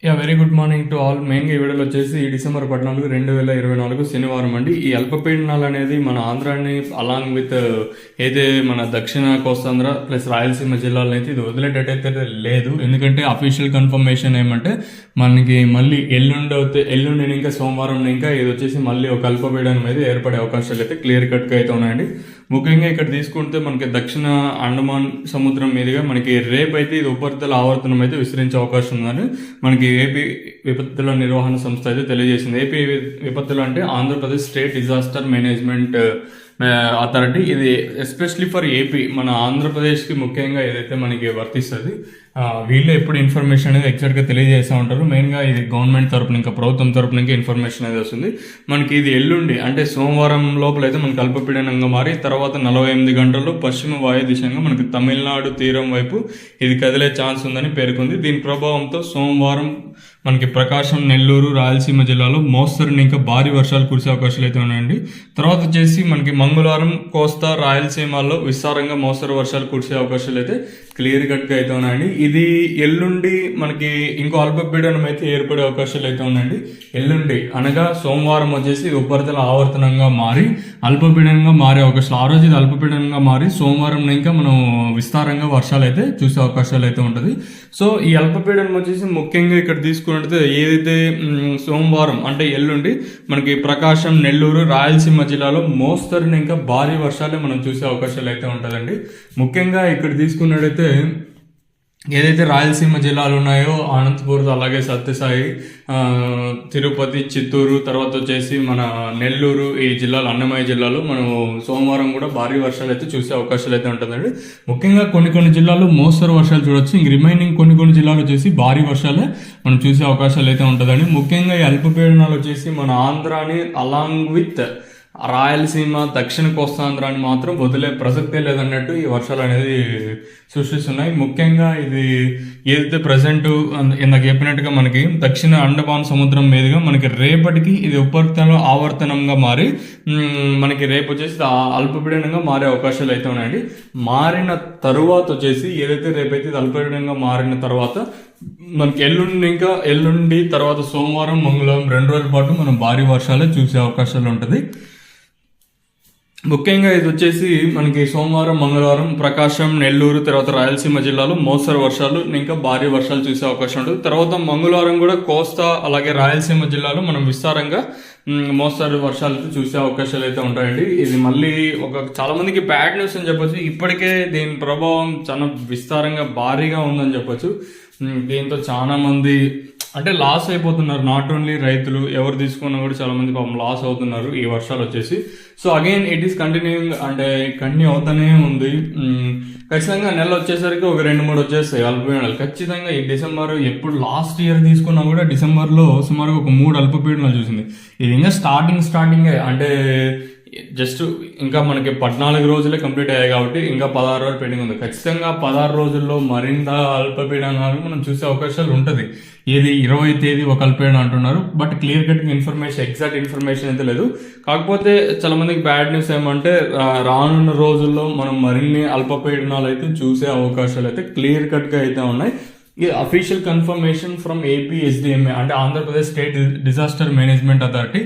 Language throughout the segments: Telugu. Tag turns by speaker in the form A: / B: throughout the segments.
A: Very good morning to all. మెయిన్గా ఈ వీడియోలో వచ్చేసి ఈ డిసెంబర్ 14, 2024 శనివారం అండి. ఈ అల్పపీడనాలు అనేది మన ఆంధ్రాని అలాంగ్ విత్ అయితే మన దక్షిణ కోస్తాంధ్ర ప్లస్ రాయలసీమ జిల్లాలను అయితే ఇది వదిలేటట్టయితే లేదు. ఎందుకంటే అఫీషియల్ కన్ఫర్మేషన్ ఏమంటే మనకి మళ్ళీ ఎల్లుండి ఇంకా సోమవారం ఇంకా ఇది వచ్చేసి మళ్ళీ ఒక అల్పపీడనం అయితే ఏర్పడే అవకాశాలు అయితే క్లియర్ కట్గా అయితే ఉన్నాయండి. ముఖ్యంగా ఇక్కడ తీసుకుంటే మనకి దక్షిణ అండమాన్ సముద్రం మీదుగా మనకి రేపు అయితే ఇది ఉపరితల ఆవర్తనం అయితే విస్తరించే అవకాశం ఉందని మనకి ఏపీ విపత్తుల నిర్వహణ సంస్థ అయితే తెలియజేసింది. ఏపీ విపత్తులు అంటే Andhra Pradesh state disaster management authority. ఇది ఎస్పెషలీ ఫర్ ఏపీ, మన ఆంధ్రప్రదేశ్కి ముఖ్యంగా ఏదైతే మనకి వర్తిస్తుంది. వీళ్ళు ఎప్పుడు ఇన్ఫర్మేషన్ అనేది ఎగ్జాక్ట్గా తెలియజేస్తూ ఉంటారు. మెయిన్గా ఇది గవర్నమెంట్ తరపున ఇంకా ప్రభుత్వం తరపున ఇంకా ఇన్ఫర్మేషన్ అనేది వస్తుంది. మనకి ఇది ఎల్లుండి అంటే సోమవారం లోపల అయితే మనకి అల్పపీడనంగా మారి తర్వాత 48 గంటల్లో పశ్చిమ వాయు దిశగా మనకి తమిళనాడు తీరం వైపు ఇది కదిలే ఛాన్స్ ఉందని పేర్కొంది. దీని ప్రభావంతో సోమవారం మనకి ప్రకాశం, నెల్లూరు, రాయలసీమ జిల్లాలో మోస్తరుని ఇంకా భారీ వర్షాలు కురిసే అవకాశాలు అయితే ఉన్నాయండి. తర్వాత వచ్చేసి మనకి మంగళవారం కోస్తా, రాయలసీమలో విస్తారంగా మోస్తరు వర్షాలు కురిసే అవకాశాలు అయితే క్లియర్ కట్గా అయితే ఉన్నాయండి. ఇది ఎల్లుండి మనకి ఇంకో అల్పపీడనం అయితే ఏర్పడే అవకాశాలు అయితే ఉన్నాయండి. ఎల్లుండి అనగా సోమవారం వచ్చేసి ఇది ఉపరితల ఆవర్తనంగా మారి అల్పపీడనంగా మారే అవకాశాలు. ఆ రోజు ఇది అల్పపీడనంగా మారి సోమవారం ఇంకా మనం విస్తారంగా వర్షాలు అయితే చూసే అవకాశాలు అయితే ఉంటుంది. సో ఈ అల్పపీడనం వచ్చేసి ముఖ్యంగా ఇక్కడ తీసుకున్నట్లయితే ఏదైతే సోమవారం అంటే ఎల్లుండి మనకి ప్రకాశం, నెల్లూరు, రాయలసీమ జిల్లాలో మోస్తరుని ఇంకా భారీ వర్షాలే మనం చూసే అవకాశాలు అయితే ఉంటుందండి. ముఖ్యంగా ఇక్కడ తీసుకున్నట్టయితే ఏదైతే రాయలసీమ జిల్లాలు ఉన్నాయో అనంతపూర్, అలాగే సత్యసాయి, తిరుపతి, చిత్తూరు, తర్వాత వచ్చేసి మన నెల్లూరు, ఈ జిల్లాలు అన్నమయ్య జిల్లాలో మనం సోమవారం కూడా భారీ వర్షాలు అయితే చూసే అవకాశాలు అయితే ఉంటుందండి. ముఖ్యంగా కొన్ని జిల్లాలు మోస్తరు వర్షాలు చూడొచ్చు. ఇంక రిమైనింగ్ కొన్ని జిల్లాలు వచ్చేసి భారీ వర్షాలే మనం చూసే అవకాశాలు అయితే ఉంటుందండి. ముఖ్యంగా ఈ అల్పపీడనాలు వచ్చేసి మన ఆంధ్రాని అలాంగ్ విత్ రాయలసీమ, దక్షిణ కోస్తాంధ్రాన్ని మాత్రం వదిలే ప్రసక్తే లేదన్నట్టు ఈ వర్షాలు అనేది సృష్టిస్తున్నాయి. ముఖ్యంగా ఇది ఏదైతే ప్రజెంట్ ఇందాక చెప్పినట్టుగా మనకి దక్షిణ అండమాన్ సముద్రం మీదుగా మనకి రేపటికి ఇది ఉపరితల ఆవర్తనంగా మారి మనకి రేపు వచ్చేసి అల్పపీడనంగా మారే అవకాశాలు అయితే ఉన్నాయండి. మారిన తరువాత వచ్చేసి ఏదైతే రేపైతే ఇది అల్పపీడనంగా మారిన తర్వాత మనకి ఎల్లుండి తర్వాత సోమవారం, మంగళవారం 2 రోజుల పాటు మనం భారీ వర్షాలే చూసే అవకాశాలు ఉంటుంది. ముఖ్యంగా ఇది వచ్చేసి మనకి సోమవారం, మంగళవారం ప్రకాశం, నెల్లూరు, తర్వాత రాయలసీమ జిల్లాలో మోస్తరు వర్షాలు ఇంకా భారీ వర్షాలు చూసే అవకాశం ఉంటుంది. తర్వాత మంగళవారం కూడా కోస్తా అలాగే రాయలసీమ జిల్లాలో మనం విస్తారంగా మోస్తరు వర్షాలు చూసే అవకాశాలు అయితే ఉంటాయండి. ఇది మళ్ళీ చాలా మందికి బ్యాడ్ న్యూస్ అని చెప్పొచ్చు. ఇప్పటికే దీని ప్రభావం చాలా విస్తారంగా భారీగా ఉందని చెప్పొచ్చు. దీంతో చాలా మంది అంటే లాస్ అయిపోతున్నారు. నాట్ ఓన్లీ రైతులు, ఎవరు తీసుకున్నా కూడా చాలా మంది పాపం లాస్ అవుతున్నారు ఈ వర్షాలు వచ్చేసి. So again it is continuing, అంటే కంటిన్యూ అవుతానే ఉంది. ఖచ్చితంగా నెల వచ్చేసరికి ఒక 2-3 వచ్చేస్తాయి అల్పపీడనాలు ఖచ్చితంగా. ఈ డిసెంబర్ ఎప్పుడు లాస్ట్ ఇయర్ తీసుకున్నా కూడా డిసెంబర్లో సుమారుగా ఒక 3 అల్పపీడనాలు చూసింది. ఇది ఇంకా స్టార్టింగే, అంటే జస్ట్ ఇంకా మనకి 14 రోజులే కంప్లీట్ అయ్యాయి కాబట్టి ఇంకా 16 రోజులు పెండింగ్ ఉంది. ఖచ్చితంగా 16 రోజుల్లో మరింత అల్పపీడనాలు మనం చూసే అవకాశాలు ఉంటుంది. ఏది 20వ తేదీ ఒక అల్పపీడనం అంటున్నారు, but clear cut information, exact information అయితే లేదు. కాకపోతే చాలా మందికి బ్యాడ్ న్యూస్ ఏమంటే రానున్న రోజుల్లో మనం మరిన్ని అల్పపీడనాలు అయితే చూసే అవకాశాలు అయితే క్లియర్ కట్గా అయితే ఉన్నాయి. ఇది official confirmation from AP SDMA అంటే Andhra Pradesh state disaster management authority.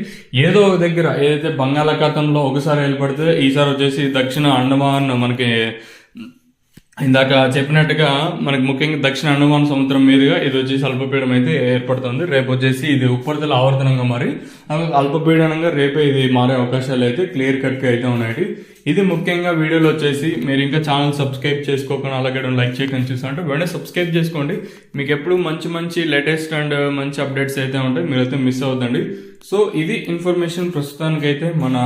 A: ఏదో ఒక దగ్గర ఏదైతే బంగాళాఖాతంలో ఒకసారి ఏర్పడితే ఈసారి వచ్చేసి దక్షిణ అండమాన్ మనకి ఇందాక చెప్పినట్టుగా మనకి ముఖ్యంగా దక్షిణ అండమాన్ సముద్రం మీదుగా ఇది వచ్చేసి అల్పపీడనం అయితే ఏర్పడుతుంది. రేపు వచ్చేసి ఇది ఉపరితల ఆవర్తనంగా మారి అల్పపీడనంగా రేపే ఇది మారే అవకాశాలు అయితే క్లియర్ కట్గా అయితే ఉన్నాయి. ఇది ముఖ్యంగా వీడియోలో వచ్చేసి మీరు ఇంకా ఛానల్ సబ్స్క్రైబ్ చేసుకోకుండా అలాగే లైక్ చేయకుండా చూస్తుంటే వెంటనే సబ్స్క్రైబ్ చేసుకోండి. మీకు ఎప్పుడు మంచి లేటెస్ట్ అండ్ మంచి అప్డేట్స్ అయితే ఉంటాయి, మీరైతే మిస్ అవుతుందండి. సో ఇది ఇన్ఫర్మేషన్ ప్రస్తుతానికైతే మన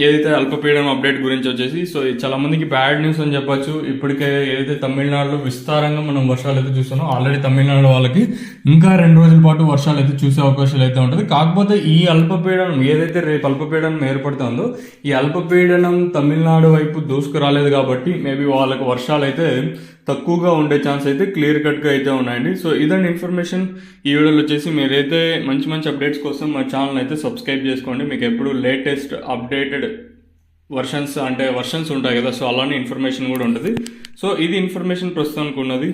A: ఏదైతే అల్పపీడనం అప్డేట్ గురించి వచ్చేసి. సో చాలా మందికి బ్యాడ్ న్యూస్ అని చెప్పొచ్చు. ఇప్పటికే ఏదైతే తమిళనాడులో విస్తారంగా మనం వర్షాలు అయితే చూస్తున్నాం, ఆల్రెడీ తమిళనాడు వాళ్ళకి ఇంకా 2 రోజుల పాటు వర్షాలు అయితే చూసే అవకాశాలు అయితే ఉంటుంది. కాకపోతే ఈ అల్పపీడనం ఏదైతే రేపు అల్పపీడనం ఏర్పడుతుందో ఈ అల్పపీడనం తమిళనాడు వైపు దూసుకురాలేదు కాబట్టి మేబీ వాళ్ళకి వర్షాలు అయితే తక్కువగా ఉండే ఛాన్స్ అయితే క్లియర్ కట్గా అయితే ఉన్నాయండి. సో ఇదండి ఇన్ఫర్మేషన్. ఈ వీడియోలో వచ్చేసి మీరైతే మంచి అప్డేట్స్ కోసం మా ఛానల్ అయితే సబ్స్క్రైబ్ చేసుకోండి. మీకు ఎప్పుడు లేటెస్ట్ అప్డేటెడ్ వర్షన్స్ ఉంటాయి కదా, సో అలానే ఇన్ఫర్మేషన్ కూడా ఉంటుంది. సో ఇది ఇన్ఫర్మేషన్ ప్రస్తుతానికి ఉన్నది.